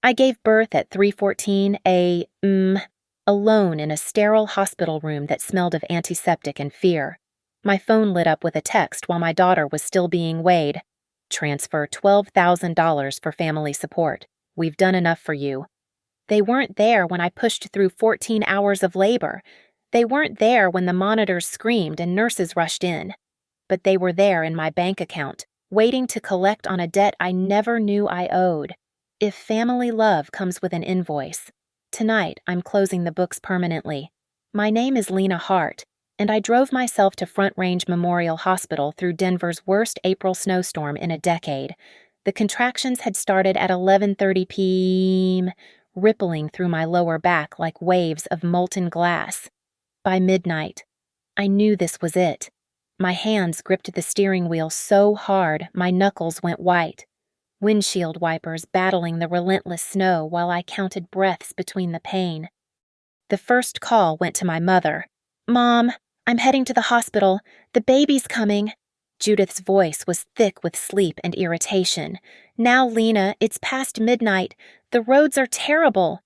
I gave birth at 3:14 alone in a sterile hospital room that smelled of antiseptic and fear. My phone lit up with a text while my daughter was still being weighed. Transfer $12,000 for family support. We've done enough for you. They weren't there when I pushed through 14 hours of labor. They weren't there when the monitors screamed and nurses rushed in. But they were there in my bank account, waiting to collect on a debt I never knew I owed. If family love comes with an invoice, tonight I'm closing the books permanently. My name is Lena Hart, and I drove myself to Front Range Memorial Hospital through Denver's worst April snowstorm in a decade. The contractions had started at 11:30 p.m., rippling through my lower back like waves of molten glass. By midnight, I knew this was it. My hands gripped the steering wheel so hard my knuckles went white. Windshield wipers battling the relentless snow while I counted breaths between the pain. The first call went to my mother. "Mom, I'm heading to the hospital. The baby's coming." Judith's voice was thick with sleep and irritation. "Now, Lena, it's past midnight. The roads are terrible."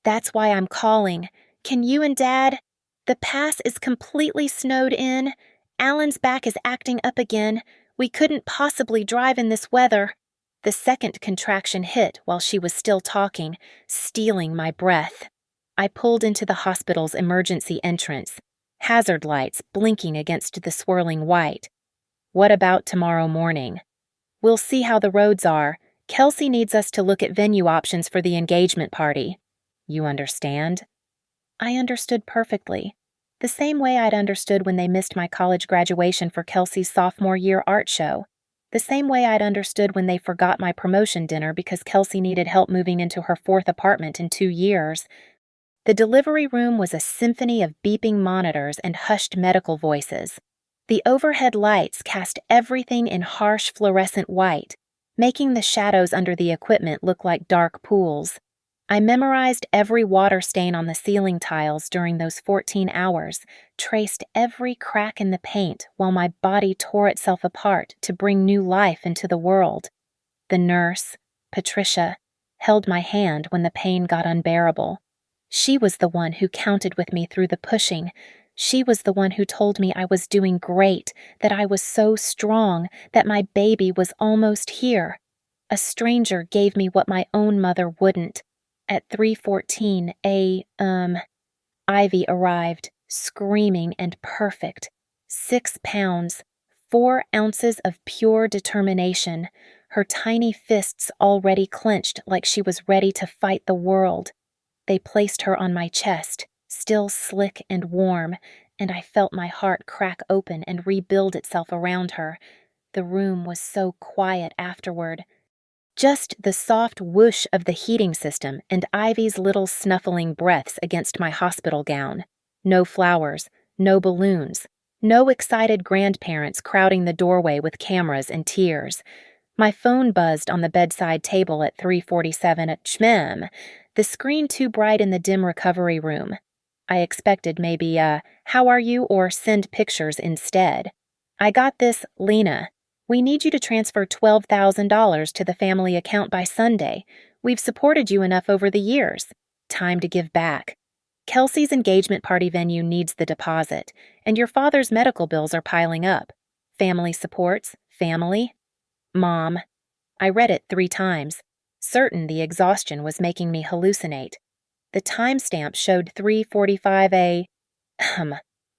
"That's why I'm calling. Can you and Dad? The pass is completely snowed in. Alan's back is acting up again. We couldn't possibly drive in this weather." The second contraction hit while she was still talking, stealing my breath. I pulled into the hospital's emergency entrance, hazard lights blinking against the swirling white. "What about tomorrow morning?" "We'll see how the roads are. Kelsey needs us to look at venue options for the engagement party." "You understand?" I understood perfectly. The same way I'd understood when they missed my college graduation for Kelsey's sophomore year art show. The same way I'd understood when they forgot my promotion dinner because Kelsey needed help moving into her fourth apartment in 2 years. The delivery room was a symphony of beeping monitors and hushed medical voices. The overhead lights cast everything in harsh fluorescent white, making the shadows under the equipment look like dark pools. I memorized every water stain on the ceiling tiles during those 14 hours, traced every crack in the paint while my body tore itself apart to bring new life into the world. The nurse, Patricia, held my hand when the pain got unbearable. She was the one who counted with me through the pushing. She was the one who told me I was doing great, that I was so strong, that my baby was almost here. A stranger gave me what my own mother wouldn't. At 3:14 a.m., Ivy arrived, screaming and perfect. 6 pounds, 4 ounces of pure determination, her tiny fists already clenched like she was ready to fight the world. They placed her on my chest, still slick and warm, and I felt my heart crack open and rebuild itself around her. The room was so quiet afterward. Just the soft whoosh of the heating system and Ivy's little snuffling breaths against my hospital gown. No flowers, no balloons, no excited grandparents crowding the doorway with cameras and tears. My phone buzzed on the bedside table at 3:47 at Chmem, the screen too bright in the dim recovery room. I expected maybe how are you or send pictures instead. "I got this, Lena. We need you to transfer $12,000 to the family account by Sunday. We've supported you enough over the years. Time to give back. Kelsey's engagement party venue needs the deposit, and your father's medical bills are piling up. Family supports, family." "Mom." I read it 3 times, certain the exhaustion was making me hallucinate. The timestamp showed 3:45 a.m.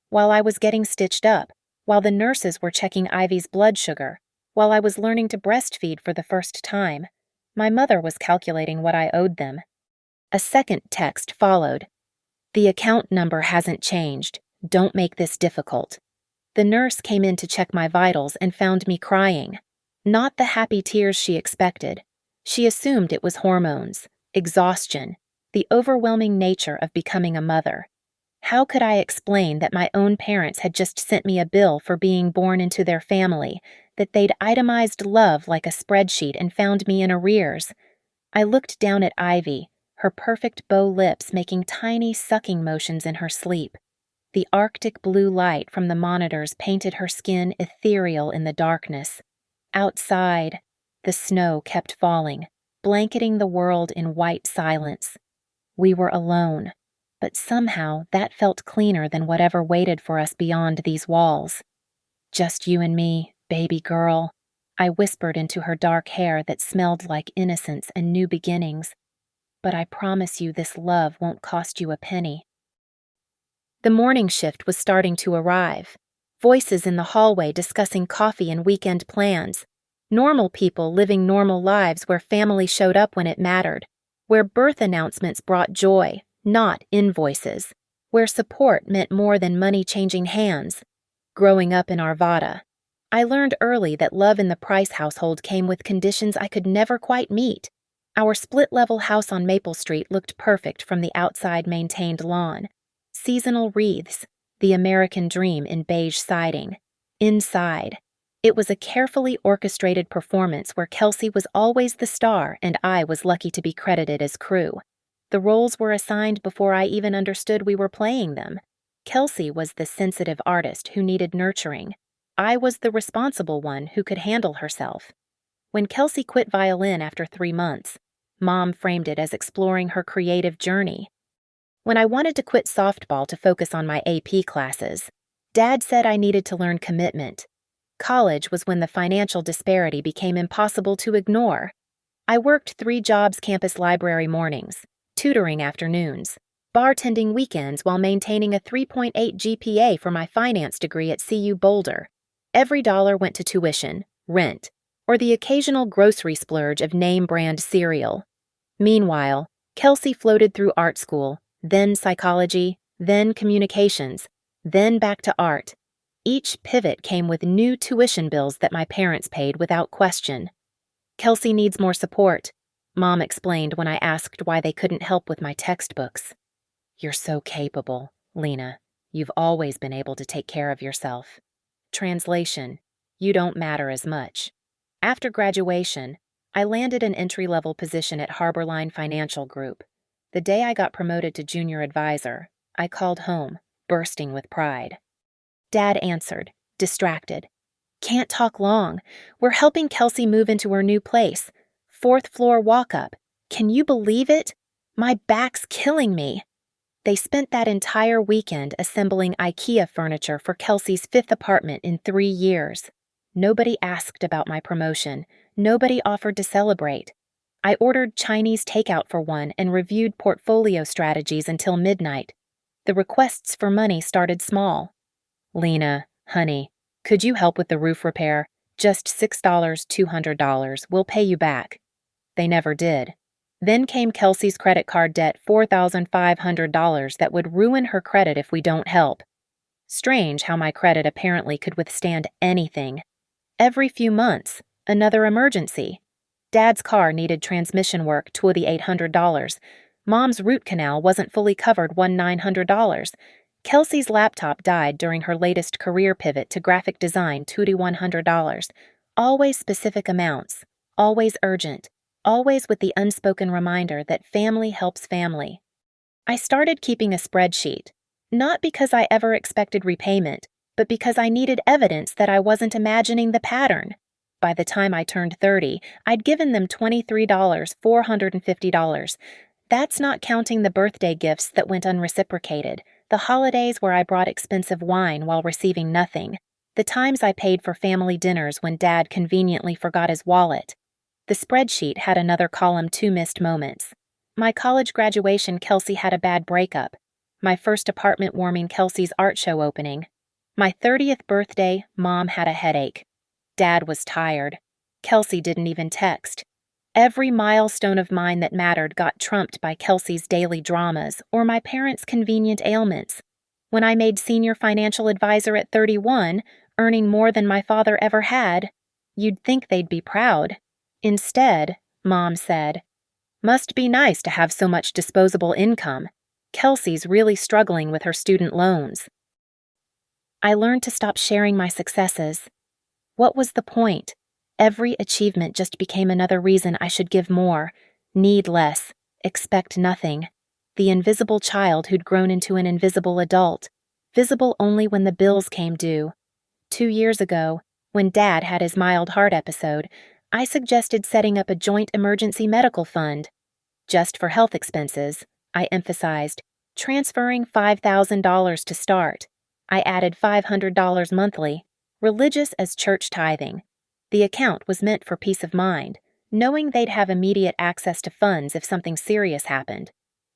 While I was getting stitched up, while the nurses were checking Ivy's blood sugar, while I was learning to breastfeed for the first time, my mother was calculating what I owed them. A second text followed. "The account number hasn't changed. Don't make this difficult." The nurse came in to check my vitals and found me crying. Not the happy tears she expected. She assumed it was hormones, exhaustion, the overwhelming nature of becoming a mother. How could I explain that my own parents had just sent me a bill for being born into their family, that they'd itemized love like a spreadsheet and found me in arrears? I looked down at Ivy, her perfect bow lips making tiny sucking motions in her sleep. The Arctic blue light from the monitors painted her skin ethereal in the darkness. Outside, the snow kept falling, blanketing the world in white silence. We were alone, but somehow that felt cleaner than whatever waited for us beyond these walls. "Just you and me, baby girl," I whispered into her dark hair that smelled like innocence and new beginnings. "But I promise you this love won't cost you a penny." The morning shift was starting to arrive. Voices in the hallway discussing coffee and weekend plans. Normal people living normal lives where family showed up when it mattered, where birth announcements brought joy, not invoices, where support meant more than money changing hands. Growing up in Arvada, I learned early that love in the Price household came with conditions I could never quite meet. Our split-level house on Maple Street looked perfect from the outside maintained lawn. Seasonal wreaths, the American dream in beige siding. Inside, it was a carefully orchestrated performance where Kelsey was always the star and I was lucky to be credited as crew. The roles were assigned before I even understood we were playing them. Kelsey was the sensitive artist who needed nurturing. I was the responsible one who could handle herself. When Kelsey quit violin after 3 months, Mom framed it as exploring her creative journey. When I wanted to quit softball to focus on my AP classes, Dad said I needed to learn commitment. College was when the financial disparity became impossible to ignore. I worked 3 jobs campus library mornings, tutoring afternoons, bartending weekends while maintaining a 3.8 GPA for my finance degree at CU Boulder. Every dollar went to tuition, rent, or the occasional grocery splurge of name-brand cereal. Meanwhile, Kelsey floated through art school, then psychology, then communications, then back to art. Each pivot came with new tuition bills that my parents paid without question. "Kelsey needs more support," Mom explained when I asked why they couldn't help with my textbooks. "You're so capable, Lena. You've always been able to take care of yourself." Translation: you don't matter as much. After graduation, I landed an entry-level position at Harborline Financial Group. The day I got promoted to junior advisor, I called home, bursting with pride. Dad answered, distracted. "Can't talk long. We're helping Kelsey move into her new place. 4th floor walk-up. Can you believe it? My back's killing me." They spent that entire weekend assembling IKEA furniture for Kelsey's 5th apartment in 3 years. Nobody asked about my promotion. Nobody offered to celebrate. I ordered Chinese takeout for one and reviewed portfolio strategies until midnight. The requests for money started small. "Lena, honey, could you help with the roof repair? Just $6, $200. We'll pay you back." They never did. Then came Kelsey's credit card debt, $4,500 that would ruin her credit if we don't help. Strange how my credit apparently could withstand anything. Every few months, another emergency. Dad's car needed transmission work, $2,800. Mom's root canal wasn't fully covered, $1,900. Kelsey's laptop died during her latest career pivot to graphic design, $2,100. Always specific amounts, always urgent. Always with the unspoken reminder that family helps family. I started keeping a spreadsheet, not because I ever expected repayment, but because I needed evidence that I wasn't imagining the pattern. By the time I turned 30, I'd given them $23, $450. That's not counting the birthday gifts that went unreciprocated, the holidays where I brought expensive wine while receiving nothing, the times I paid for family dinners when Dad conveniently forgot his wallet. The spreadsheet had another column, 2 missed moments. My college graduation, Kelsey had a bad breakup. My first apartment warming, Kelsey's art show opening. My 30th birthday, Mom had a headache. Dad was tired. Kelsey didn't even text. Every milestone of mine that mattered got trumped by Kelsey's daily dramas or my parents' convenient ailments. When I made senior financial advisor at 31, earning more than my father ever had, you'd think they'd be proud. Instead, Mom said, "Must be nice to have so much disposable income. Kelsey's really struggling with her student loans." I learned to stop sharing my successes. What was the point? Every achievement just became another reason I should give more, need less, expect nothing. The invisible child who'd grown into an invisible adult, visible only when the bills came due. 2 years ago, when Dad had his mild heart episode, I suggested setting up a joint emergency medical fund. Just for health expenses, I emphasized, transferring $5,000 to start. I added $500 monthly, religious as church tithing. The account was meant for peace of mind, knowing they'd have immediate access to funds if something serious happened.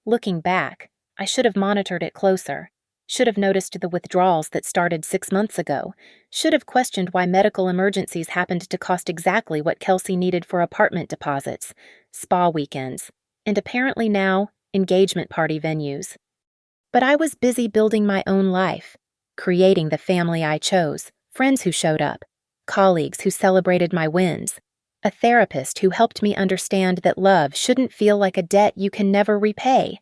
Looking back, I should have monitored it closer, should have noticed the withdrawals that started 6 months ago, should have questioned why medical emergencies happened to cost exactly what Kelsey needed for apartment deposits, spa weekends, and apparently now, engagement party venues. But I was busy building my own life, creating the family I chose, friends who showed up, colleagues who celebrated my wins, a therapist who helped me understand that love shouldn't feel like a debt you can never repay.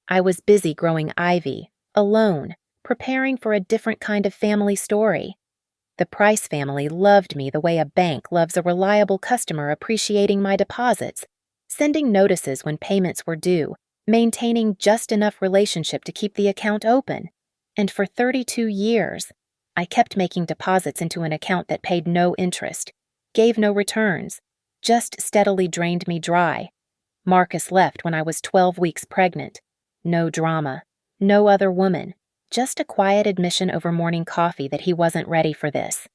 I was busy growing Ivy, alone, preparing for a different kind of family story. The Price family loved me the way a bank loves a reliable customer, appreciating my deposits, sending notices when payments were due, maintaining just enough relationship to keep the account open. And for 32 years, I kept making deposits into an account that paid no interest, gave no returns, just steadily drained me dry. Marcus left when I was 12 weeks pregnant. No drama, no other woman, just a quiet admission over morning coffee that he wasn't ready for this.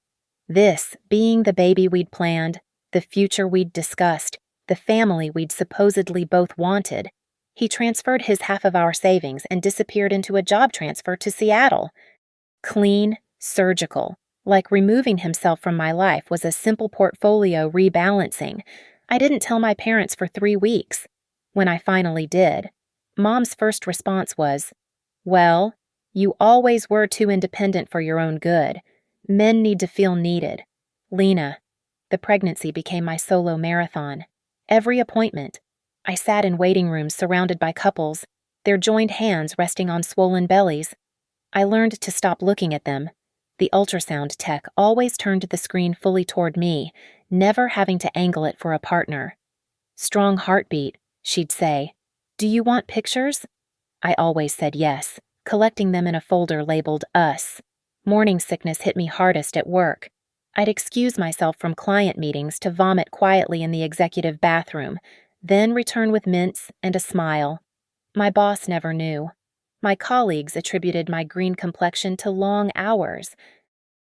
This being the baby we'd planned, the future we'd discussed, the family we'd supposedly both wanted. He transferred his half of our savings and disappeared into a job transfer to Seattle. Clean, surgical, like removing himself from my life was a simple portfolio rebalancing. I didn't tell my parents for 3 weeks. When I finally did, Mom's first response was, "Well, you always were too independent for your own good. Men need to feel needed." Lena. The pregnancy became my solo marathon. Every appointment, I sat in waiting rooms surrounded by couples, their joined hands resting on swollen bellies. I learned to stop looking at them. The ultrasound tech always turned the screen fully toward me, never having to angle it for a partner. "Strong heartbeat," she'd say. "Do you want pictures?" I always said yes, collecting them in a folder labeled Us. Morning sickness hit me hardest at work. I'd excuse myself from client meetings to vomit quietly in the executive bathroom, then return with mints and a smile. My boss never knew. My colleagues attributed my green complexion to long hours.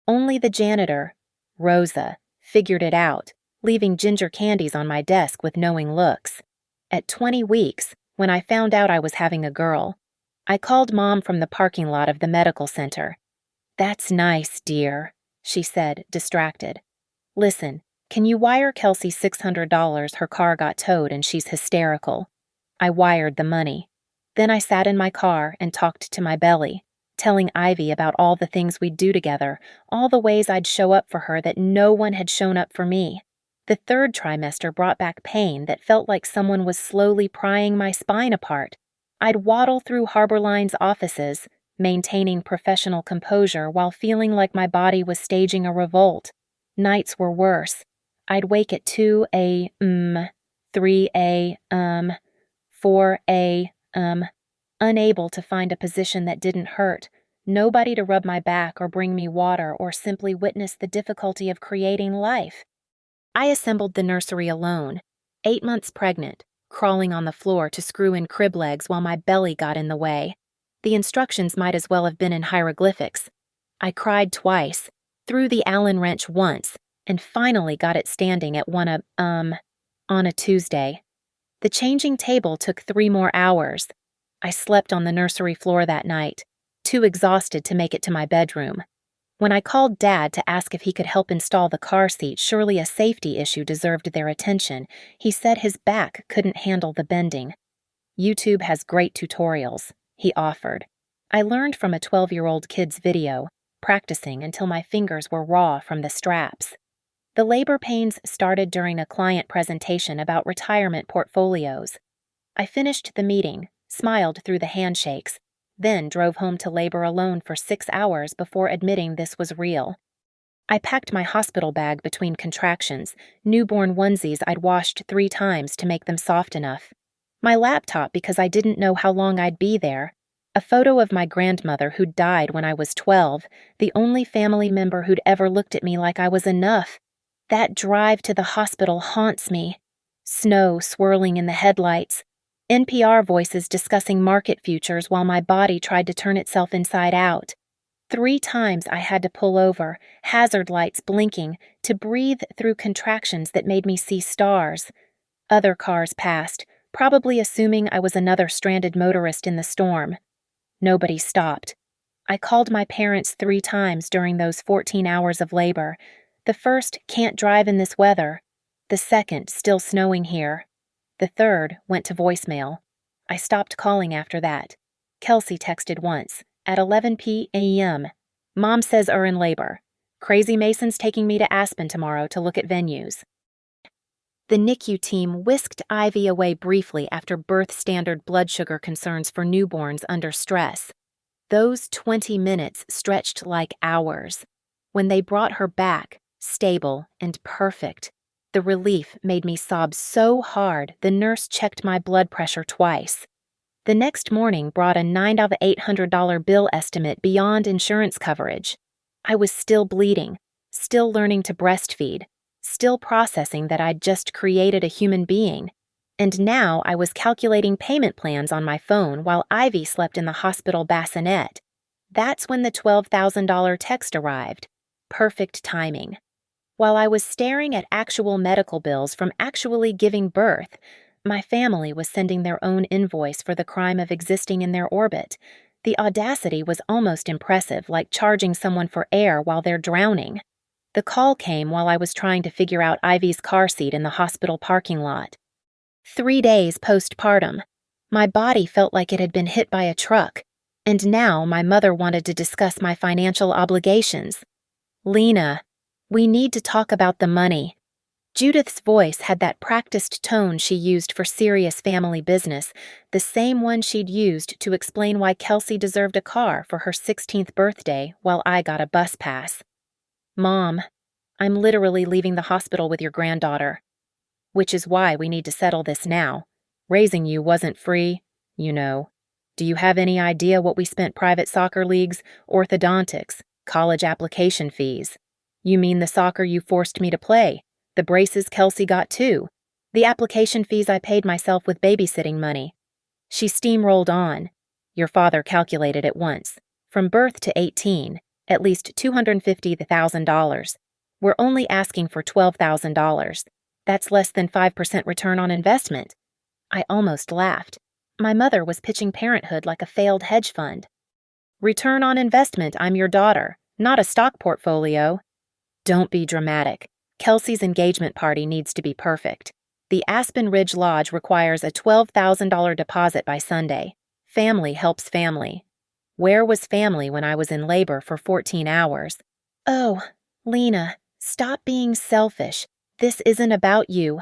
Only the janitor, Rosa, figured it out, leaving ginger candies on my desk with knowing looks. At 20 weeks, when I found out I was having a girl, I called Mom from the parking lot of the medical center. "That's nice, dear," she said, distracted. "Listen, can you wire Kelsey $600? Her car got towed and she's hysterical." I wired the money. Then I sat in my car and talked to my belly, telling Ivy about all the things we'd do together, all the ways I'd show up for her that no one had shown up for me. The 3rd trimester brought back pain that felt like someone was slowly prying my spine apart. I'd waddle through Harborline's offices, maintaining professional composure while feeling like my body was staging a revolt. Nights were worse. I'd wake at 2 a.m., 3 a.m., 4 a.m., unable to find a position that didn't hurt, nobody to rub my back or bring me water or simply witness the difficulty of creating life. I assembled the nursery alone, 8 months pregnant, crawling on the floor to screw in crib legs while my belly got in the way. The instructions might as well have been in hieroglyphics. I cried twice, threw the Allen wrench once, and finally got it standing at 1 a.m. on a Tuesday. The changing table took 3 more hours. I slept on the nursery floor that night, too exhausted to make it to my bedroom. When I called Dad to ask if he could help install the car seat, surely a safety issue deserved their attention, he said his back couldn't handle the bending. "YouTube has great tutorials," he offered. I learned from a 12-year-old kid's video, practicing until my fingers were raw from the straps. The labor pains started during a client presentation about retirement portfolios. I finished the meeting, smiled through the handshakes, then drove home to labor alone for 6 hours before admitting this was real. I packed my hospital bag between contractions, newborn onesies I'd washed 3 times to make them soft enough, my laptop because I didn't know how long I'd be there, a photo of my grandmother who'd died when I was 12, the only family member who'd ever looked at me like I was enough, That drive to the hospital haunts me. Snow swirling in the headlights, NPR voices discussing market futures while my body tried to turn itself inside out. 3 times I had to pull over, hazard lights blinking, to breathe through contractions that made me see stars. Other cars passed, probably assuming I was another stranded motorist in the storm. Nobody stopped. I called my parents 3 times during those 14 hours of labor. The first, "Can't drive in this weather." The second, "Still snowing here." The third went to voicemail. I stopped calling after that. Kelsey texted once, at 11 p.m. "Mom says in labor. Crazy Mason's taking me to Aspen tomorrow to look at venues." The NICU team whisked Ivy away briefly after birth standard blood sugar concerns for newborns under stress. Those 20 minutes stretched like hours. When they brought her back, stable and perfect, the relief made me sob so hard the nurse checked my blood pressure twice. The next morning brought a $9,800 bill estimate beyond insurance coverage. I was still bleeding, still learning to breastfeed, still processing that I'd just created a human being. And now I was calculating payment plans on my phone while Ivy slept in the hospital bassinet. That's when the $12,000 text arrived. Perfect timing. While I was staring at actual medical bills from actually giving birth, my family was sending their own invoice for the crime of existing in their orbit. The audacity was almost impressive, like charging someone for air while they're drowning. The call came while I was trying to figure out Ivy's car seat in the hospital parking lot. 3 days postpartum. My body felt like it had been hit by a truck, and now my mother wanted to discuss my financial obligations. "Lena, we need to talk about the money." Judith's voice had that practiced tone she used for serious family business, the same one she'd used to explain why Kelsey deserved a car for her 16th birthday while I got a bus pass. "Mom, I'm literally leaving the hospital with your granddaughter. Which is why we need to settle this now. Raising you wasn't free, you know. Do you have any idea what we spent private soccer leagues, orthodontics, college application fees? You mean the soccer you forced me to play, the braces Kelsey got too, the application fees I paid myself with babysitting money?" She steamrolled on. "Your father calculated it once. From birth to 18, at least $250,000. We're only asking for $12,000. That's less than 5% return on investment." I almost laughed. My mother was pitching parenthood like a failed hedge fund. "Return on investment, I'm your daughter, not a stock portfolio." "Don't be dramatic. Kelsey's engagement party needs to be perfect. The Aspen Ridge Lodge requires a $12,000 deposit by Sunday. Family helps family. Where was family when I was in labor for 14 hours? "Oh, Lena, stop being selfish. This isn't about you."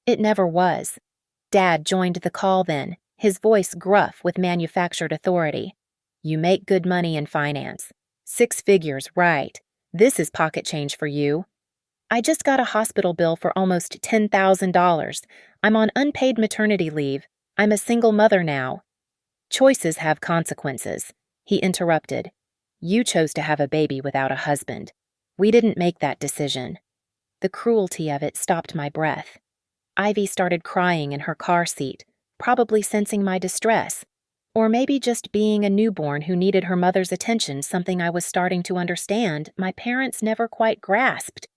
It never was. Dad joined the call then, his voice gruff with manufactured authority. "You make good money in finance. 6 figures, right. This is pocket change for you." "I just got a hospital bill for almost $10,000. I'm on unpaid maternity leave. I'm a single mother now." "Choices have consequences," he interrupted. "You chose to have a baby without a husband. We didn't make that decision." The cruelty of it stopped my breath. Ivy started crying in her car seat, probably sensing my distress, or maybe just being a newborn who needed her mother's attention, something I was starting to understand my parents never quite grasped.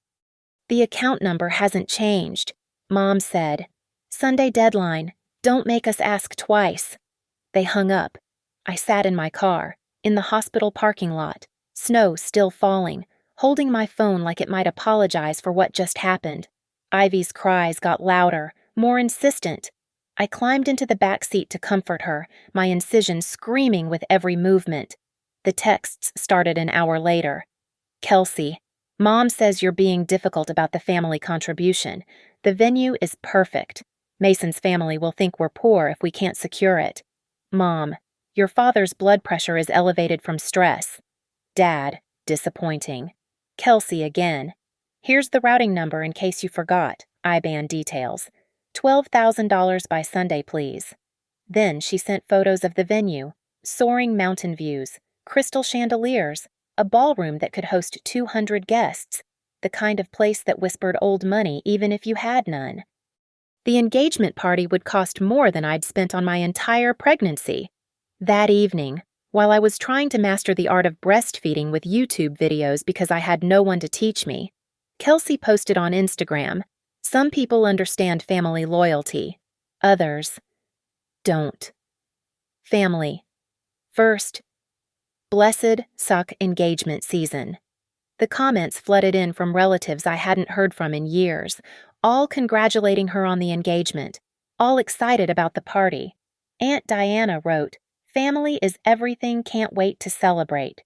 "The account number hasn't changed," Mom said. "Sunday deadline. Don't make us ask twice." They hung up. I sat in my car, in the hospital parking lot, snow still falling, holding my phone like it might apologize for what just happened. Ivy's cries got louder, more insistent. I climbed into the back seat to comfort her, my incision screaming with every movement. The texts started an hour later. "Kelsey, Mom says you're being difficult about the family contribution. The venue is perfect. Mason's family will think we're poor if we can't secure it. Mom, your father's blood pressure is elevated from stress. Dad, disappointing. Kelsey again. Here's the routing number in case you forgot. IBAN details. $12,000 by Sunday, please." Then she sent photos of the venue, soaring mountain views, crystal chandeliers, a ballroom that could host 200 guests. the kind of place that whispered old money even if you had none. The engagement party would cost more than I'd spent on my entire pregnancy. That evening, while I was trying to master the art of breastfeeding with YouTube videos because I had no one to teach me, Kelsey posted on Instagram, "Some people understand family loyalty. Others don't. Family. First, blessed suck engagement season." The comments flooded in from relatives I hadn't heard from in years, all congratulating her on the engagement, all excited about the party. Aunt Diana wrote, "Family is everything, can't wait to celebrate."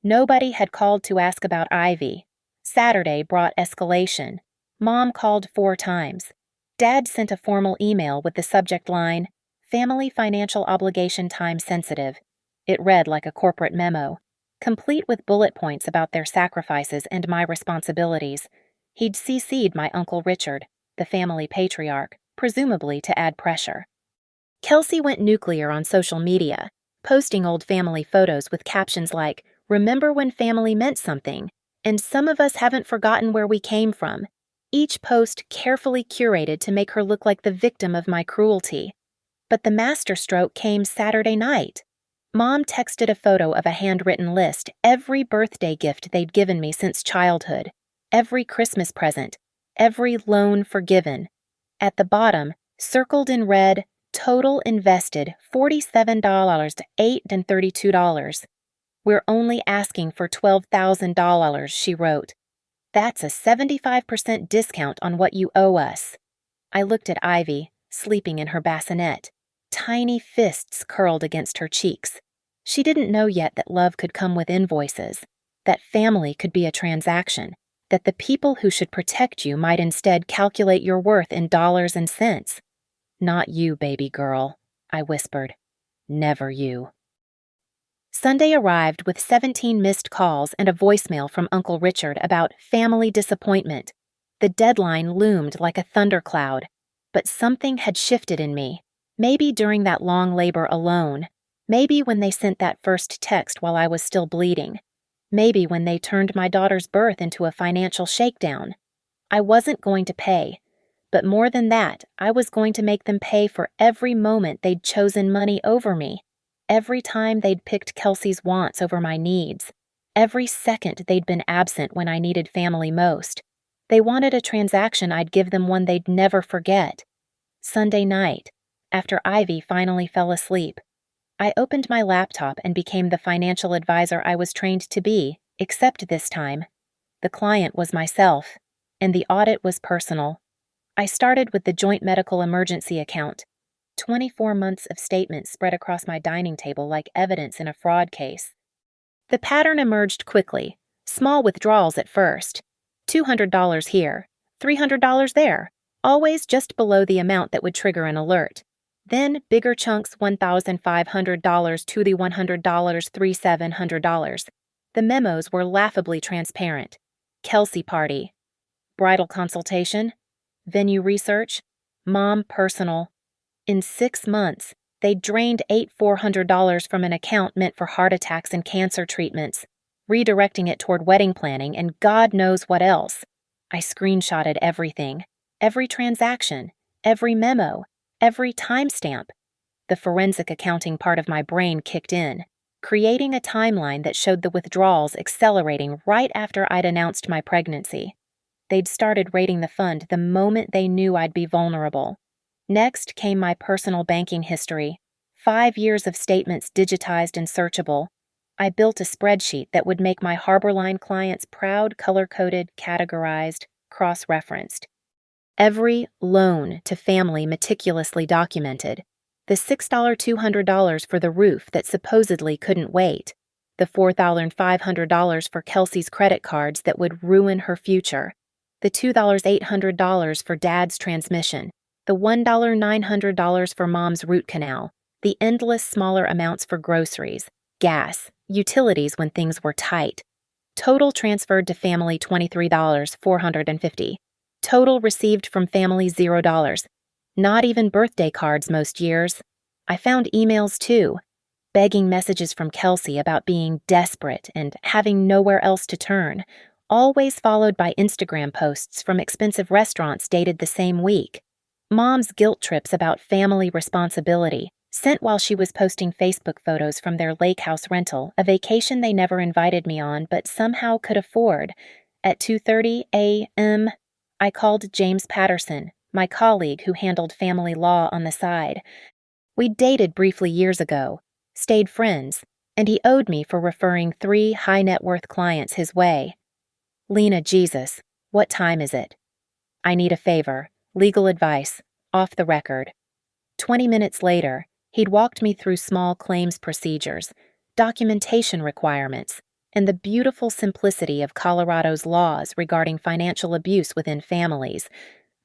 Nobody had called to ask about Ivy. Saturday brought escalation. Mom called 4 times. Dad sent a formal email with the subject line, "Family financial obligation time sensitive." It read like a corporate memo, complete with bullet points about their sacrifices and my responsibilities. He'd CC'd my Uncle Richard, the family patriarch, presumably to add pressure. Kelsey went nuclear on social media, posting old family photos with captions like, "Remember when family meant something, and some of us haven't forgotten where we came from." Each post carefully curated to make her look like the victim of my cruelty. But the masterstroke came Saturday night. Mom texted a photo of a handwritten list, every birthday gift they'd given me since childhood, every Christmas present, every loan forgiven. At the bottom, circled in red, total invested $47 to $832. "We're only asking for $12,000, she wrote. "That's a 75% discount on what you owe us." I looked at Ivy, sleeping in her bassinet. Tiny fists curled against her cheeks. She didn't know yet that love could come with invoices, that family could be a transaction, that the people who should protect you might instead calculate your worth in dollars and cents. "Not you, baby girl," I whispered. "Never you." Sunday arrived with 17 missed calls and a voicemail from Uncle Richard about family disappointment. The deadline loomed like a thundercloud, but something had shifted in me. Maybe during that long labor alone. Maybe when they sent that first text while I was still bleeding. Maybe when they turned my daughter's birth into a financial shakedown. I wasn't going to pay. But more than that, I was going to make them pay for every moment they'd chosen money over me. Every time they'd picked Kelsey's wants over my needs. Every second they'd been absent when I needed family most. They wanted a transaction I'd give them one they'd never forget. Sunday night, after Ivy finally fell asleep, I opened my laptop and became the financial advisor I was trained to be, except this time. The client was myself, and the audit was personal. I started with the joint medical emergency account. 24 months of statements spread across my dining table like evidence in a fraud case. The pattern emerged quickly, small withdrawals at first. $200 here, $300 there, always just below the amount that would trigger an alert. Then bigger chunks, $1,500 to the $100, $3,700. The memos were laughably transparent. Kelsey party. Bridal consultation. Venue research. Mom personal. In 6 months, they drained $8,400 from an account meant for heart attacks and cancer treatments, redirecting it toward wedding planning and God knows what else. I screenshotted everything. Every transaction. Every memo. Every timestamp. The forensic accounting part of my brain kicked in, creating a timeline that showed the withdrawals accelerating right after I'd announced my pregnancy. They'd started raiding the fund the moment they knew I'd be vulnerable. Next came my personal banking history, 5 years of statements digitized and searchable. I built a spreadsheet that would make my Harborline clients proud, color-coded, categorized, cross-referenced. Every loan to family meticulously documented. The $6,200 for the roof that supposedly couldn't wait. The $4,500 for Kelsey's credit cards that would ruin her future. The $2,800 for Dad's transmission. The $1,900 for Mom's root canal. The endless smaller amounts for groceries, gas, utilities when things were tight. Total transferred to family $23,450. Total received from family $0. Not even birthday cards most years. I found emails too, begging messages from Kelsey about being desperate and having nowhere else to turn, always followed by Instagram posts from expensive restaurants dated the same week. Mom's guilt trips about family responsibility, sent while she was posting Facebook photos from their lake house rental, a vacation they never invited me on but somehow could afford. At 2:30 a.m., I called James Patterson, my colleague who handled family law on the side. We'd dated briefly years ago, stayed friends, and he owed me for referring 3 high-net-worth clients his way. Lena, Jesus, what time is it? I need a favor, legal advice, off the record. 20 minutes later, he'd walked me through small claims procedures, documentation requirements, and the beautiful simplicity of Colorado's laws regarding financial abuse within families.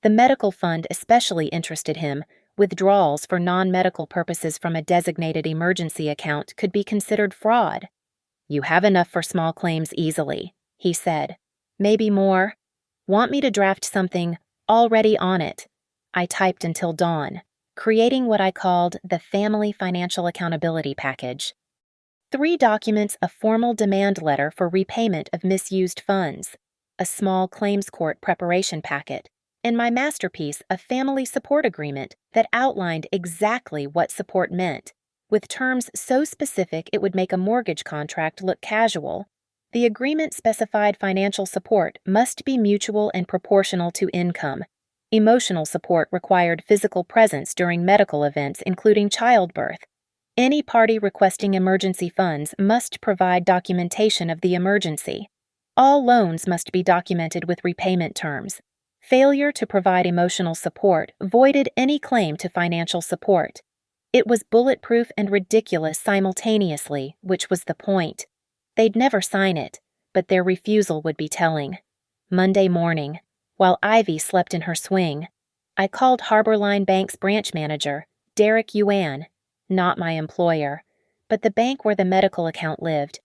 The medical fund especially interested him. Withdrawals for non-medical purposes from a designated emergency account could be considered fraud. You have enough for small claims easily, he said. Maybe more. Want me to draft something already on it? I typed until dawn, creating what I called the Family Financial Accountability Package. 3 documents: a formal demand letter for repayment of misused funds, a small claims court preparation packet, and my masterpiece, a family support agreement that outlined exactly what support meant, with terms so specific it would make a mortgage contract look casual. The agreement specified financial support must be mutual and proportional to income. Emotional support required physical presence during medical events, including childbirth. Any party requesting emergency funds must provide documentation of the emergency. All loans must be documented with repayment terms. Failure to provide emotional support voided any claim to financial support. It was bulletproof and ridiculous simultaneously, which was the point. They'd never sign it, but their refusal would be telling. Monday morning, while Ivy slept in her swing, I called Harborline Bank's branch manager, Derek Yuan, not my employer, but the bank where the medical account lived.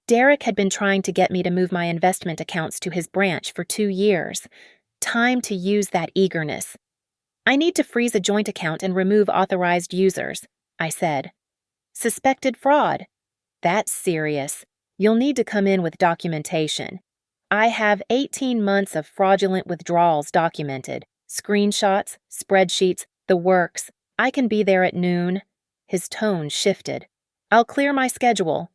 Derek had been trying to get me to move my investment accounts to his branch for 2 years. Time to use that eagerness. I need to freeze a joint account and remove authorized users, I said. Suspected fraud. That's serious. You'll need to come in with documentation. I have 18 months of fraudulent withdrawals documented. Screenshots, spreadsheets, the works. I can be there at noon. His tone shifted. I'll clear my schedule.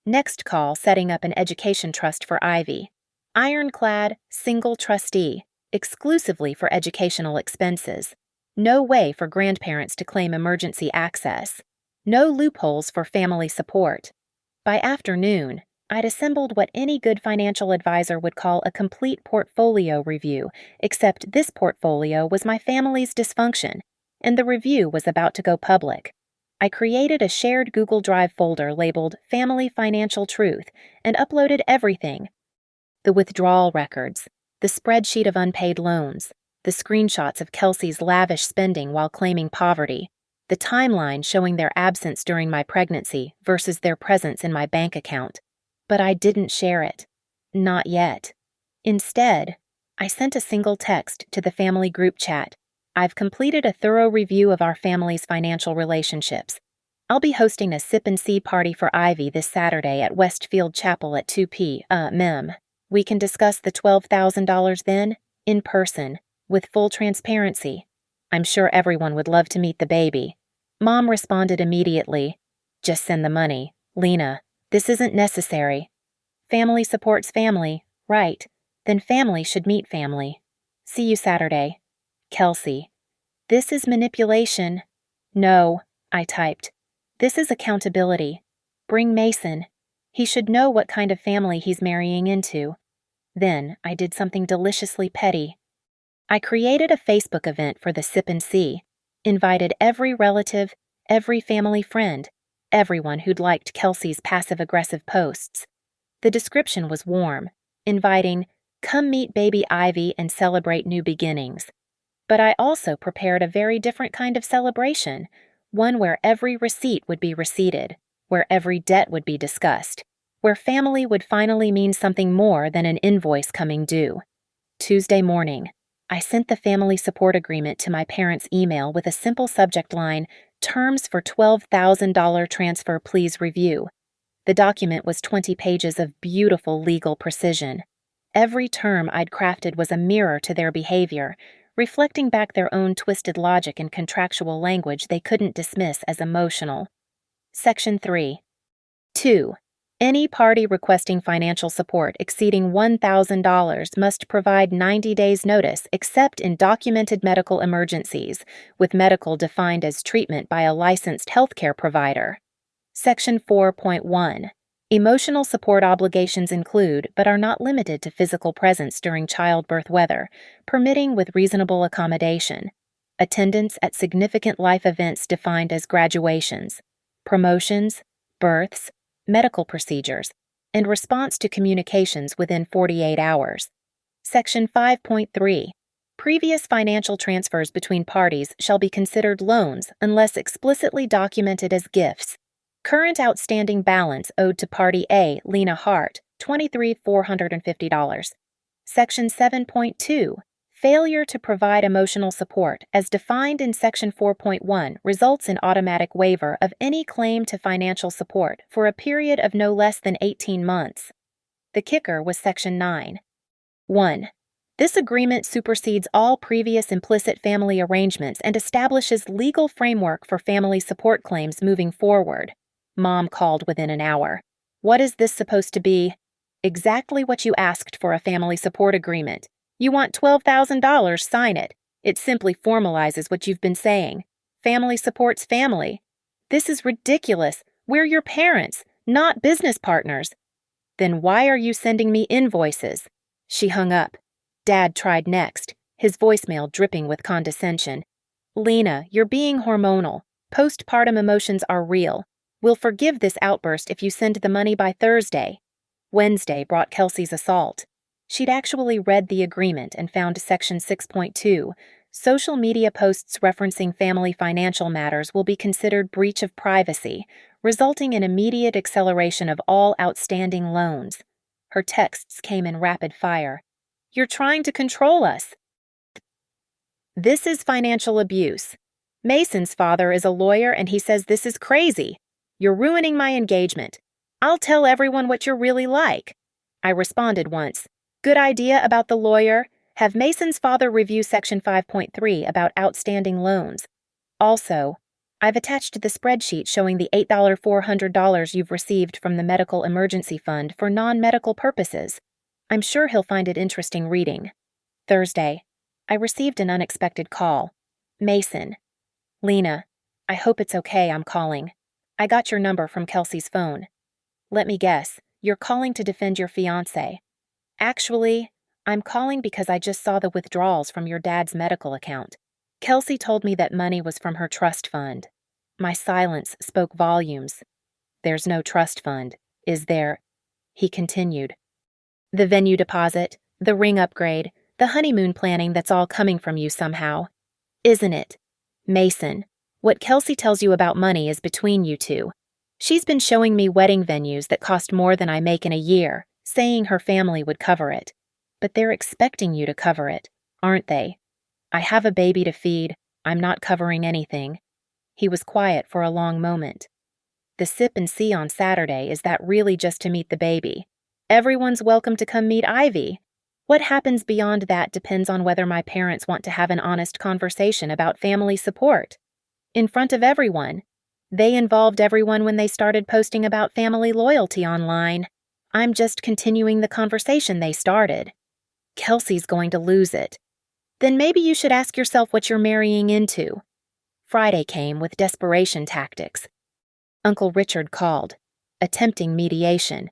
Next call, setting up an education trust for Ivy. Ironclad, single trustee, exclusively for educational expenses. No way for grandparents to claim emergency access. No loopholes for family support. By afternoon, I'd assembled what any good financial advisor would call a complete portfolio review, except this portfolio was my family's dysfunction, and the review was about to go public. I created a shared Google Drive folder labeled Family Financial Truth and uploaded everything. The withdrawal records, the spreadsheet of unpaid loans, the screenshots of Kelsey's lavish spending while claiming poverty, the timeline showing their absence during my pregnancy versus their presence in my bank account. But I didn't share it. Not yet. Instead, I sent a single text to the family group chat. I've completed a thorough review of our family's financial relationships. I'll be hosting a sip and see party for Ivy this Saturday at Westfield Chapel at 2 p.m. We can discuss the $12,000 then, in person, with full transparency. I'm sure everyone would love to meet the baby. Mom responded immediately. Just send the money, Lena. This isn't necessary. Family supports family, right? Then family should meet family. See you Saturday. Kelsey. This is manipulation. No, I typed. This is accountability. Bring Mason. He should know what kind of family he's marrying into. Then I did something deliciously petty. I created a Facebook event for the Sip and See, invited every relative, every family friend, everyone who'd liked Kelsey's passive-aggressive posts. The description was warm, inviting, come meet baby Ivy and celebrate new beginnings. But I also prepared a very different kind of celebration, one where every receipt would be receipted, where every debt would be discussed, where family would finally mean something more than an invoice coming due. Tuesday morning, I sent the family support agreement to my parents' email with a simple subject line, Terms for $12,000 transfer, please review. The document was 20 pages of beautiful legal precision. Every term I'd crafted was a mirror to their behavior, reflecting back their own twisted logic and contractual language they couldn't dismiss as emotional. Section 3. 2. Any party requesting financial support exceeding $1,000 must provide 90 days' notice except in documented medical emergencies, with medical defined as treatment by a licensed healthcare provider. Section 4.1. Emotional support obligations include, but are not limited to, physical presence during childbirth weather, permitting with reasonable accommodation, attendance at significant life events defined as graduations, promotions, births, medical procedures, and response to communications within 48 hours. Section 5.3. Previous financial transfers between parties shall be considered loans unless explicitly documented as gifts. Current outstanding balance owed to Party A, Lena Hart, $23,450. Section 7.2. Failure to provide emotional support, as defined in Section 4.1, results in automatic waiver of any claim to financial support for a period of no less than 18 months. The kicker was Section 9. 1. This agreement supersedes all previous implicit family arrangements and establishes legal framework for family support claims moving forward. Mom called within an hour. What is this supposed to be? Exactly what you asked for, a family support agreement. You want $12,000, sign it. It simply formalizes what you've been saying. Family supports family. This is ridiculous. We're your parents, not business partners. Then why are you sending me invoices? She hung up. Dad tried next, his voicemail dripping with condescension. Lena, you're being hormonal. Postpartum emotions are real. We'll forgive this outburst if you send the money by Thursday. Wednesday brought Kelsey's assault. She'd actually read the agreement and found Section 6.2. Social media posts referencing family financial matters will be considered breach of privacy, resulting in immediate acceleration of all outstanding loans. Her texts came in rapid fire. You're trying to control us. This is financial abuse. Mason's father is a lawyer and he says this is crazy. You're ruining my engagement. I'll tell everyone what you're really like. I responded once. Good idea about the lawyer. Have Mason's father review Section 5.3 about outstanding loans. Also, I've attached the spreadsheet showing the $8,400 you've received from the Medical Emergency Fund for non-medical purposes. I'm sure he'll find it interesting reading. Thursday, I received an unexpected call. Mason. Lena, I hope it's okay I'm calling. I got your number from Kelsey's phone. Let me guess, you're calling to defend your fiancé. Actually, I'm calling because I just saw the withdrawals from your dad's medical account. Kelsey told me that money was from her trust fund. My silence spoke volumes. There's no trust fund, is there? He continued. The venue deposit, the ring upgrade, the honeymoon planning, that's all coming from you somehow. Isn't it? Mason, what Kelsey tells you about money is between you two. She's been showing me wedding venues that cost more than I make in a year, saying her family would cover it. But they're expecting you to cover it, aren't they? I have a baby to feed. I'm not covering anything. He was quiet for a long moment. The sip and see on Saturday, is that really just to meet the baby? Everyone's welcome to come meet Ivy. What happens beyond that depends on whether my parents want to have an honest conversation about family support. In front of everyone. They involved everyone when they started posting about family loyalty online. I'm just continuing the conversation they started. Kelsey's going to lose it. Then maybe you should ask yourself what you're marrying into. Friday came with desperation tactics. Uncle Richard called, attempting mediation.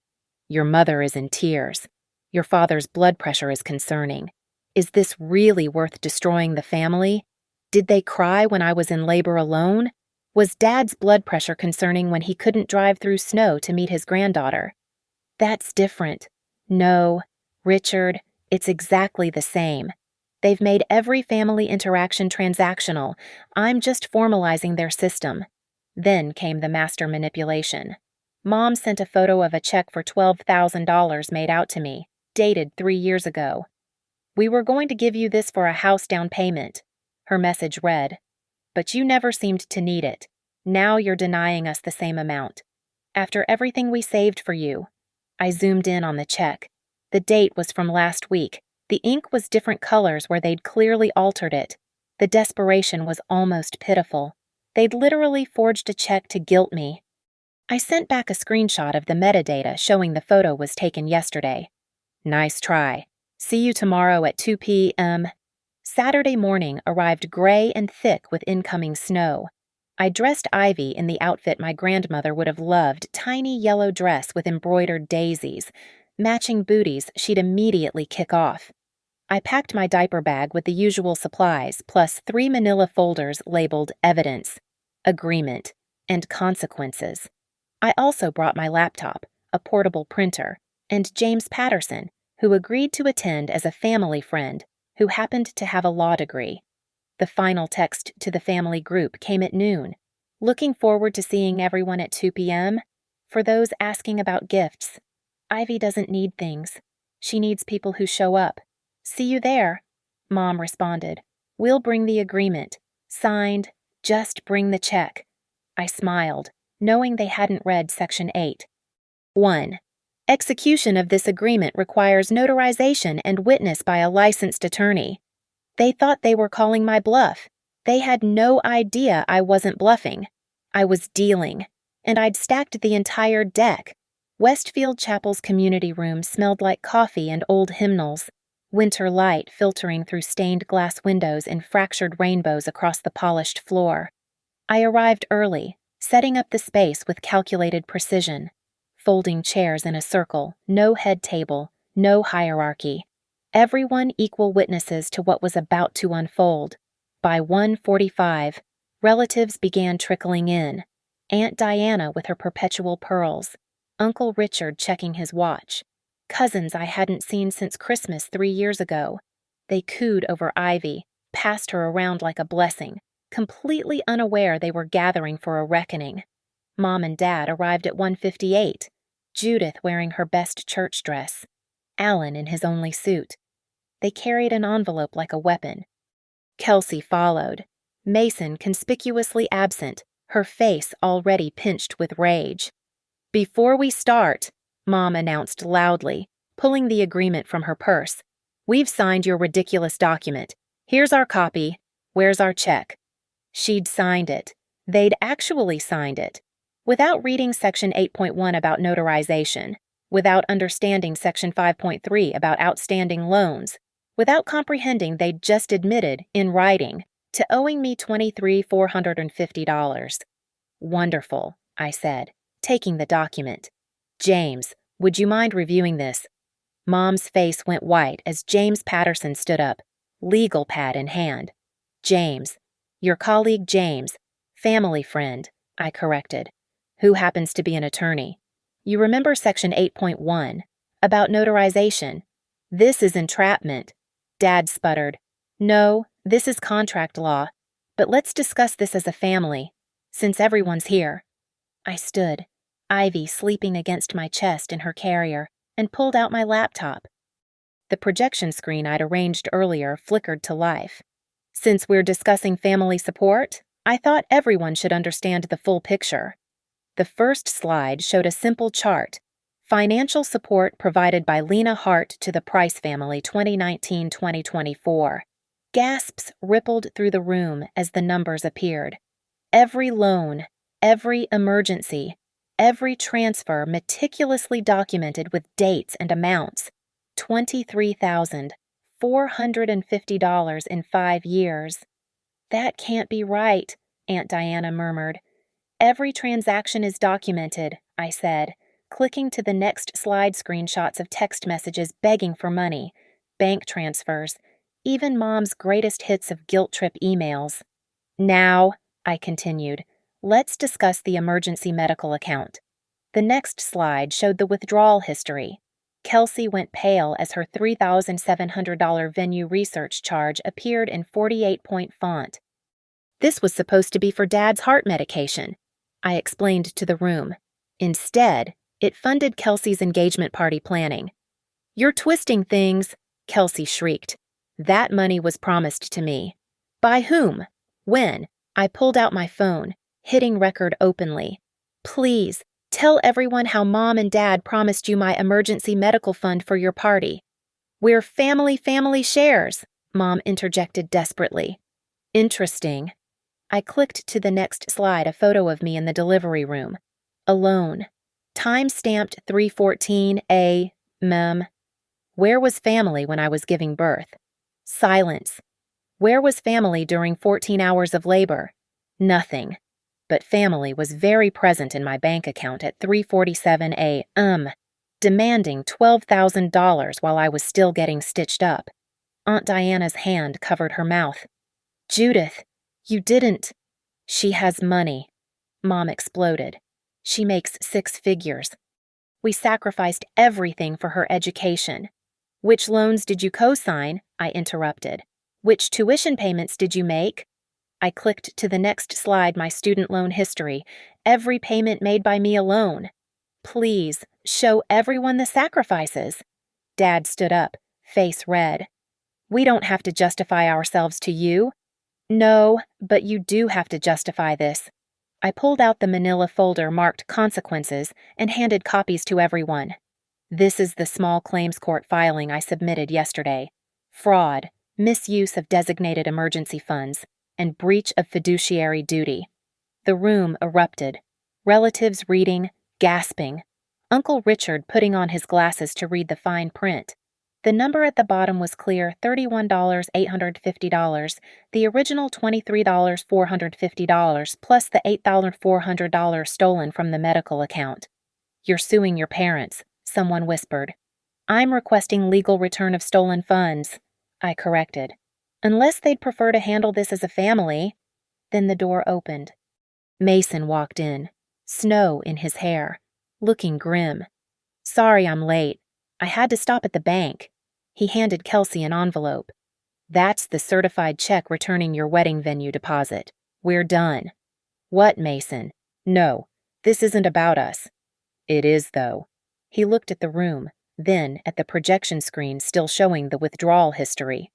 Your mother is in tears. Your father's blood pressure is concerning. Is this really worth destroying the family? Did they cry when I was in labor alone? Was Dad's blood pressure concerning when he couldn't drive through snow to meet his granddaughter? That's different. No, Richard, it's exactly the same. They've made every family interaction transactional. I'm just formalizing their system. Then came the master manipulation. Mom sent a photo of a check for $12,000 made out to me, dated 3 years ago. We were going to give you this for a house down payment. Her message read, but you never seemed to need it. Now you're denying us the same amount. After everything we saved for you. I zoomed in on the check. The date was from last week. The ink was different colors where they'd clearly altered it. The desperation was almost pitiful. They'd literally forged a check to guilt me. I sent back a screenshot of the metadata showing the photo was taken yesterday. Nice try. See you tomorrow at 2 p.m. Saturday morning arrived gray and thick with incoming snow. I dressed Ivy in the outfit my grandmother would have loved, tiny yellow dress with embroidered daisies, matching booties she'd immediately kick off. I packed my diaper bag with the usual supplies, plus 3 manila folders labeled evidence, agreement, and consequences. I also brought my laptop, a portable printer, and James Patterson, who agreed to attend as a family friend who happened to have a law degree. The final text to the family group came at noon. Looking forward to seeing everyone at 2 p.m. For those asking about gifts, Ivy doesn't need things. She needs people who show up. See you there, Mom responded. We'll bring the agreement. Signed, just bring the check. I smiled, knowing they hadn't read Section 8. 1. Execution of this agreement requires notarization and witness by a licensed attorney. They thought they were calling my bluff. They had no idea I wasn't bluffing. I was dealing, and I'd stacked the entire deck. Westfield Chapel's community room smelled like coffee and old hymnals, winter light filtering through stained glass windows in fractured rainbows across the polished floor. I arrived early, setting up the space with calculated precision. Folding chairs in a circle, no head table, no hierarchy. Everyone equal witnesses to what was about to unfold. By 1:45, relatives began trickling in. Aunt Diana with her perpetual pearls, Uncle Richard checking his watch, cousins I hadn't seen since Christmas 3 years ago. They cooed over Ivy, passed her around like a blessing, completely unaware they were gathering for a reckoning. Mom and Dad arrived at 1:58, Judith wearing her best church dress, Alan in his only suit. They carried an envelope like a weapon. Kelsey followed, Mason conspicuously absent, her face already pinched with rage. Before we start, Mom announced loudly, pulling the agreement from her purse. We've signed your ridiculous document. Here's our copy. Where's our check? She'd signed it. They'd actually signed it. Without reading Section 8.1 about notarization, without understanding Section 5.3 about outstanding loans, without comprehending they'd just admitted, in writing, to owing me $23,450. Wonderful, I said, taking the document. James, would you mind reviewing this? Mom's face went white as James Patterson stood up, legal pad in hand. James, your colleague James, family friend, I corrected, who happens to be an attorney. You remember Section 8.1, about notarization. This is entrapment. Dad sputtered. No, this is contract law, but let's discuss this as a family, since everyone's here. I stood, Ivy sleeping against my chest in her carrier, and pulled out my laptop. The projection screen I'd arranged earlier flickered to life. Since we're discussing family support, I thought everyone should understand the full picture. The first slide showed a simple chart. Financial support provided by Lena Hart to the Price family 2019-2024. Gasps rippled through the room as the numbers appeared. Every loan, every emergency, every transfer meticulously documented with dates and amounts. $23,450 in 5 years. That can't be right, Aunt Diana murmured. Every transaction is documented, I said, clicking to the next slide screenshots of text messages begging for money, bank transfers, even Mom's greatest hits of guilt trip emails. Now, I continued, let's discuss the emergency medical account. The next slide showed the withdrawal history. Kelsey went pale as her $3,700 venue research charge appeared in 48-point font. This was supposed to be for Dad's heart medication, I explained to the room. Instead, it funded Kelsey's engagement party planning. You're twisting things, Kelsey shrieked. That money was promised to me. By whom? When? I pulled out my phone, hitting record openly. Please, Tell everyone how Mom and Dad promised you my emergency medical fund for your party. We're family shares, Mom interjected desperately. Interesting. I clicked to the next slide, a photo of me in the delivery room. Alone. Time-stamped 3:14 a.m. Where was family when I was giving birth? Silence. Where was family during 14 hours of labor? Nothing. But family was very present in my bank account at 3:47 a.m., demanding $12,000 while I was still getting stitched up. Aunt Diana's hand covered her mouth. Judith, you didn't. She has money. Mom exploded. She makes 6 figures. We sacrificed everything for her education. Which loans did you co-sign? I interrupted. Which tuition payments did you make? I clicked to the next slide, my student loan history. Every payment made by me alone. Please, show everyone the sacrifices. Dad stood up, face red. We don't have to justify ourselves to you. No, but you do have to justify this. I pulled out the manila folder marked consequences and handed copies to everyone. This is the small claims court filing I submitted yesterday. Fraud, misuse of designated emergency funds, and breach of fiduciary duty. The room erupted. Relatives reading, gasping. Uncle Richard putting on his glasses to read the fine print. The number at the bottom was clear, $31,850, the original $23,450, plus the $8,400 stolen from the medical account. You're suing your parents, someone whispered. I'm requesting legal return of stolen funds, I corrected. Unless they'd prefer to handle this as a family. Then the door opened. Mason walked in, snow in his hair, looking grim. Sorry I'm late. I had to stop at the bank. He handed Kelsey an envelope. That's the certified check returning your wedding venue deposit. We're done. What, Mason? No, this isn't about us. It is, though. He looked at the room, then at the projection screen still showing the withdrawal history.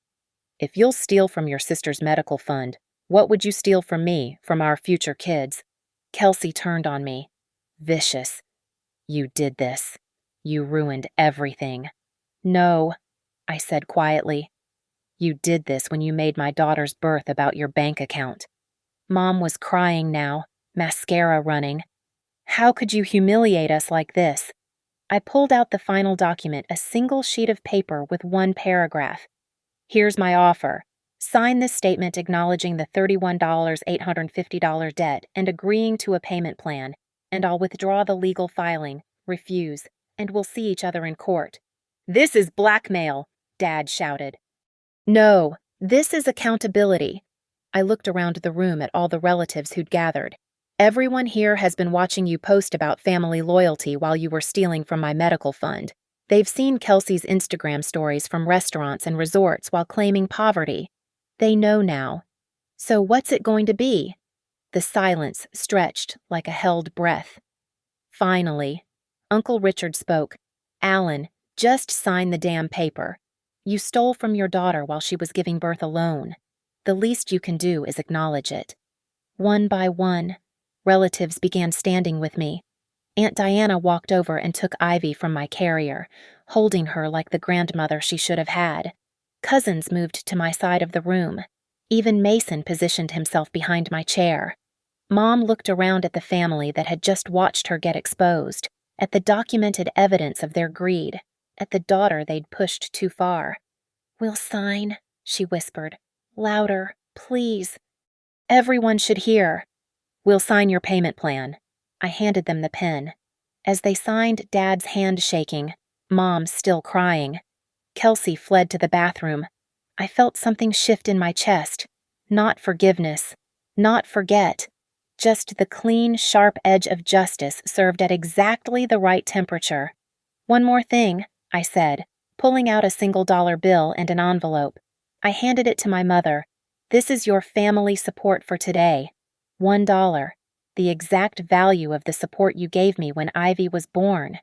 If you'll steal from your sister's medical fund, what would you steal from me, from our future kids? Kelsey turned on me. Vicious. You did this. You ruined everything. No, I said quietly. You did this when you made my daughter's birth about your bank account. Mom was crying now, mascara running. How could you humiliate us like this? I pulled out the final document, a single sheet of paper with one paragraph. Here's my offer. Sign this statement acknowledging the $31,850 debt and agreeing to a payment plan, and I'll withdraw the legal filing, refuse, and we'll see each other in court. This is blackmail, Dad shouted. No, this is accountability. I looked around the room at all the relatives who'd gathered. Everyone here has been watching you post about family loyalty while you were stealing from my medical fund. They've seen Kelsey's Instagram stories from restaurants and resorts while claiming poverty. They know now. So what's it going to be? The silence stretched like a held breath. Finally, Uncle Richard spoke. Alan, just sign the damn paper. You stole from your daughter while she was giving birth alone. The least you can do is acknowledge it. One by one, relatives began standing with me. Aunt Diana walked over and took Ivy from my carrier, holding her like the grandmother she should have had. Cousins moved to my side of the room. Even Mason positioned himself behind my chair. Mom looked around at the family that had just watched her get exposed, at the documented evidence of their greed, at the daughter they'd pushed too far. We'll sign, she whispered. Louder, please. Everyone should hear. We'll sign your payment plan. I handed them the pen. As they signed, Dad's hand shaking, Mom still crying. Kelsey fled to the bathroom. I felt something shift in my chest. Not forgiveness. Not forget. Just the clean, sharp edge of justice served at exactly the right temperature. One more thing, I said, pulling out a $1 bill and an envelope. I handed it to my mother. This is your family support for today. $1. The exact value of the support you gave me when Ivy was born.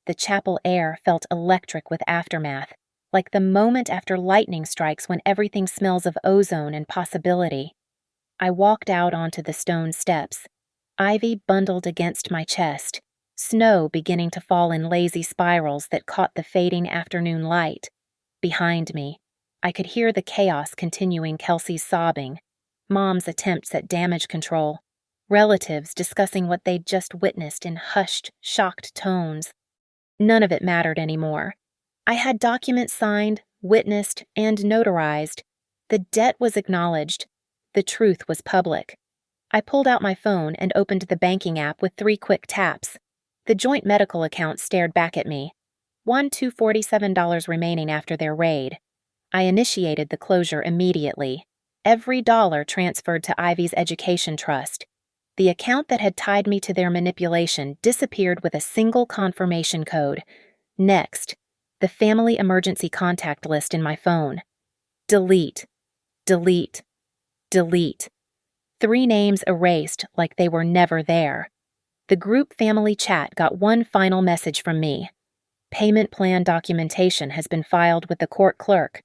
The chapel air felt electric with aftermath, like the moment after lightning strikes when everything smells of ozone and possibility. I walked out onto the stone steps, Ivy bundled against my chest, snow beginning to fall in lazy spirals that caught the fading afternoon light. Behind me, I could hear the chaos continuing: Kelsey's sobbing, Mom's attempts at damage control, relatives discussing what they'd just witnessed in hushed, shocked tones. None of it mattered anymore. I had documents signed, witnessed, and notarized. The debt was acknowledged. The truth was public. I pulled out my phone and opened the banking app with 3 quick taps. The joint medical account stared back at me. $1,247 remaining after their raid. I initiated the closure immediately. Every dollar transferred to Ivy's education trust. The account that had tied me to their manipulation disappeared with a single confirmation code. Next, the family emergency contact list in my phone. Delete, delete, delete. 3 names erased like they were never there. The group family chat got one final message from me. Payment plan documentation has been filed with the court clerk.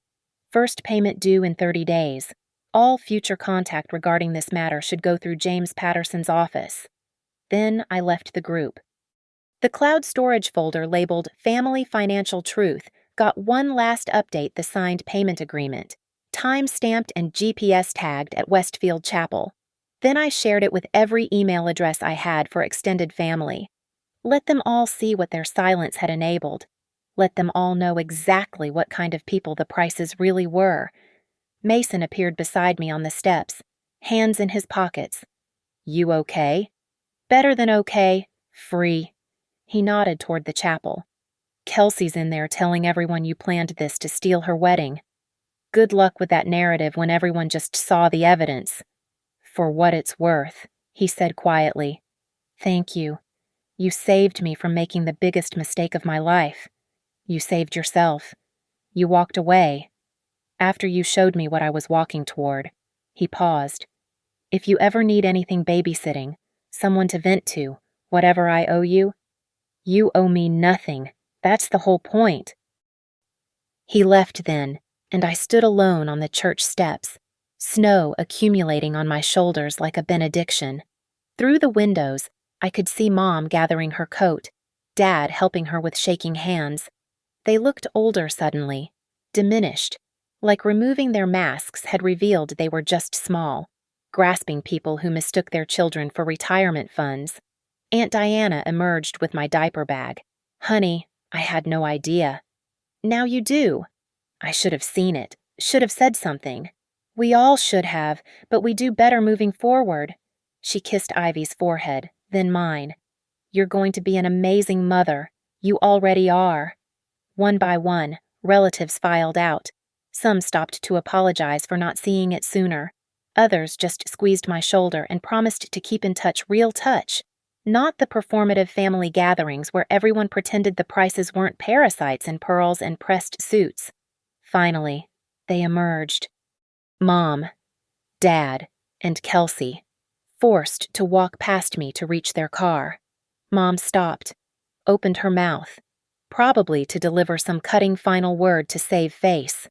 First payment due in 30 days. All future contact regarding this matter should go through James Patterson's office. Then I left the group. The cloud storage folder labeled Family Financial Truth got one last update: the signed payment agreement, time-stamped and GPS tagged at Westfield Chapel. Then I shared it with every email address I had for extended family. Let them all see what their silence had enabled. Let them all know exactly what kind of people the Prices really were. Mason appeared beside me on the steps, hands in his pockets. "You okay?" "Better than okay. Free." He nodded toward the chapel. "Kelsey's in there telling everyone you planned this to steal her wedding. Good luck with that narrative when everyone just saw the evidence." "For what it's worth," he said quietly. "Thank you. You saved me from making the biggest mistake of my life. You saved yourself. You walked away. After you showed me what I was walking toward." He paused. "If you ever need anything babysitting, someone to vent to, whatever I owe you, you owe me nothing. That's the whole point." He left then, and I stood alone on the church steps, snow accumulating on my shoulders like a benediction. Through the windows, I could see Mom gathering her coat, Dad helping her with shaking hands. They looked older suddenly, diminished, like removing their masks had revealed they were just small, grasping people who mistook their children for retirement funds. Aunt Diana emerged with my diaper bag. "Honey, I had no idea." "Now you do." "I should have seen it, should have said something." "We all should have, but we do better moving forward." She kissed Ivy's forehead, then mine. "You're going to be an amazing mother. You already are." One by one, relatives filed out. Some stopped to apologize for not seeing it sooner. Others just squeezed my shoulder and promised to keep in touch, real touch. Not the performative family gatherings where everyone pretended the Prices weren't parasites in pearls and pressed suits. Finally, they emerged. Mom, Dad, and Kelsey, forced to walk past me to reach their car. Mom stopped, opened her mouth, probably to deliver some cutting final word to save face.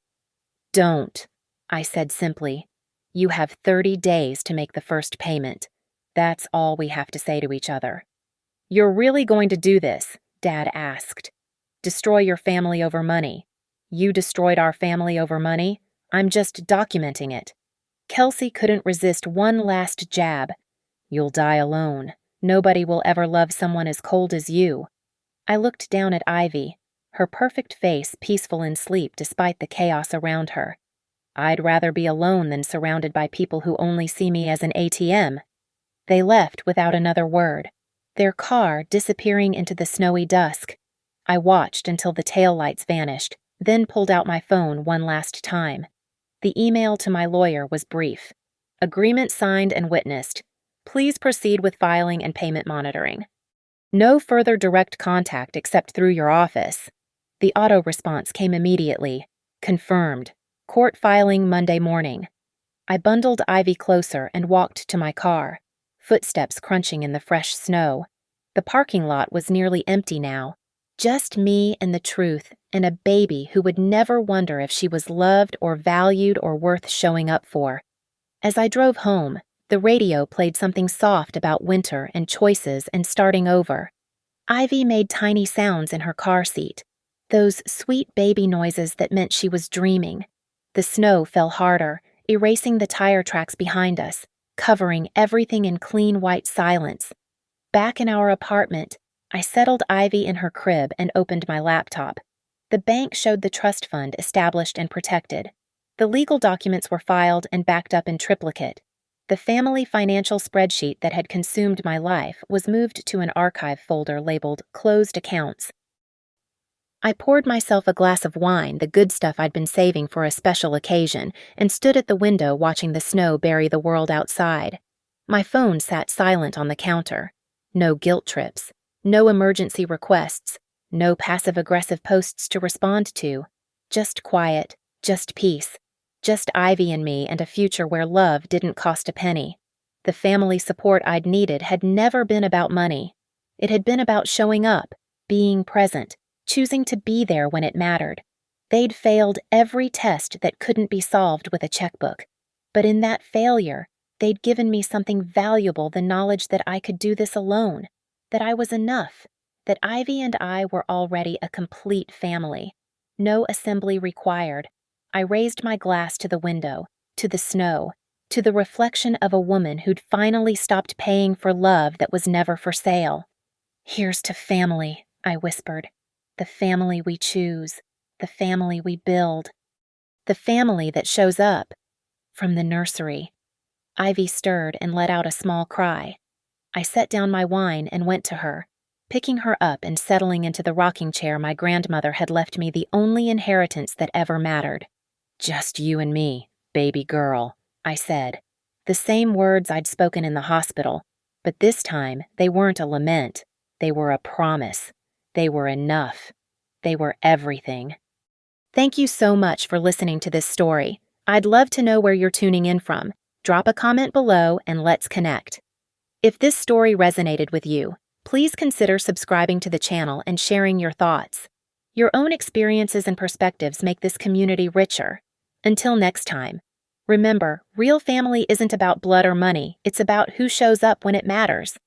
"Don't," I said simply. "You have 30 days to make the first payment. That's all we have to say to each other." "You're really going to do this?" Dad asked. "Destroy your family over money?" "You destroyed our family over money? I'm just documenting it." Kelsey couldn't resist one last jab. "You'll die alone. Nobody will ever love someone as cold as you." I looked down at Ivy, her perfect face peaceful in sleep despite the chaos around her. "I'd rather be alone than surrounded by people who only see me as an ATM." They left without another word, their car disappearing into the snowy dusk. I watched until the taillights vanished, then pulled out my phone one last time. The email to my lawyer was brief. "Agreement signed and witnessed. Please proceed with filing and payment monitoring. No further direct contact except through your office." The auto response came immediately. "Confirmed. Court filing Monday morning." I bundled Ivy closer and walked to my car, footsteps crunching in the fresh snow. The parking lot was nearly empty now. Just me and the truth, and a baby who would never wonder if she was loved or valued or worth showing up for. As I drove home, the radio played something soft about winter and choices and starting over. Ivy made tiny sounds in her car seat, those sweet baby noises that meant she was dreaming. The snow fell harder, erasing the tire tracks behind us, covering everything in clean white silence. Back in our apartment, I settled Ivy in her crib and opened my laptop. The bank showed the trust fund established and protected. The legal documents were filed and backed up in triplicate. The family financial spreadsheet that had consumed my life was moved to an archive folder labeled Closed Accounts. I poured myself a glass of wine, the good stuff I'd been saving for a special occasion, and stood at the window watching the snow bury the world outside. My phone sat silent on the counter. No guilt trips, no emergency requests, no passive-aggressive posts to respond to. Just quiet, just peace, just Ivy and me and a future where love didn't cost a penny. The family support I'd needed had never been about money. It had been about showing up, being present, choosing to be there when it mattered. They'd failed every test that couldn't be solved with a checkbook. But in that failure, they'd given me something valuable, the knowledge that I could do this alone, that I was enough, that Ivy and I were already a complete family. No assembly required. I raised my glass to the window, to the snow, to the reflection of a woman who'd finally stopped paying for love that was never for sale. "Here's to family," I whispered. "The family we choose, the family we build, the family that shows up." From the nursery. Ivy stirred and let out a small cry. I set down my wine and went to her, picking her up and settling into the rocking chair my grandmother had left me, the only inheritance that ever mattered. "Just you and me, baby girl," I said. The same words I'd spoken in the hospital, but this time they weren't a lament. They were a promise. They were enough. They were everything. Thank you so much for listening to this story. I'd love to know where you're tuning in from. Drop a comment below and let's connect. If this story resonated with you, please consider subscribing to the channel and sharing your thoughts. Your own experiences and perspectives make this community richer. Until next time, remember, real family isn't about blood or money, it's about who shows up when it matters.